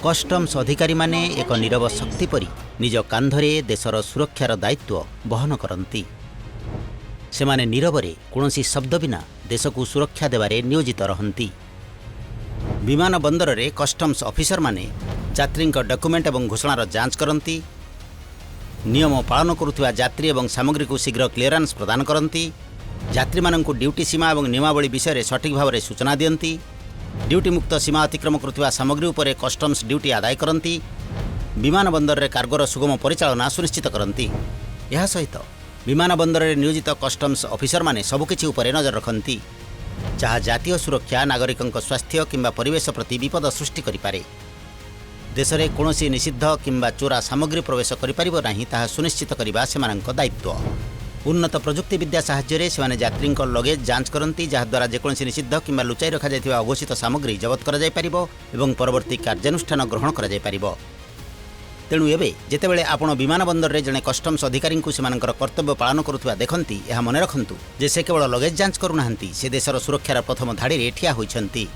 Customs अधिकारी माने एक नीरव शक्ति परी निज कांधरे देशर सुरक्षार दायित्व बहन करती। सेमाने नीरवरे कौनसी शब्द बिना देश को सुरक्षा देवारे नियोजित रहंती। विमान बंदर रे कस्टम्स ऑफिसर माने यात्री डॉक्यूमेंट एवं घोषणार जांच करती, नियम पालन करुवा यात्री एवं सामग्री को शीघ्र क्लीयरेंस प्रदान करती, यात्री मानक ड्यूटी सीमा और नियमावली विषय में सठिक भाव में सूचना दियंती, ड्यूटी मुक्त सीमा अतिक्रम करुवा सामग्री उपर कस्टम्स ड्यूटी आदाय करती, विमान बंदर रे कार्गोर सुगम परिचालना सुनिश्चित करती। यह सहित विमान बंदर रे नियोजित कस्टम्स ऑफिसर माने सबकिछि उपरे नजर रखती, जहाँ जातीय सुरक्षा, नागरिकों स्वास्थ्य किंबा परिवेश प्रति विपद सृष्टि करिपारे। देश में कौनसी निषिद्ध किंबा चोरा सामग्री प्रवेश करिपारिबो नाही ताहा सुनिश्चित करबा सेमानक दायित्व। उन्नत प्रजुक्ति विद्या साहाय्य से यात्री लगेज जांच करती, जहाद्वारा जेकोसी निषिद्ध किंबा लुचाई रखा जायथिबा अघोषित सामग्री जबत करा जाय परिबो एवं परवर्ती कार्यानुष्ठान ग्रहण करा जाय परिबो। तेणु एबे जेतेबेले आपण विमान बंदर रे जने कस्टम्स अधिकारी को सेमानकर कर्तव्य पालन करुवा देखंती, यह मन रखंतु जे से केवल लगेज जांच करूनाहांती, से देशर सुरक्षार प्रथम धाड़ी रे ठिया होइछंती।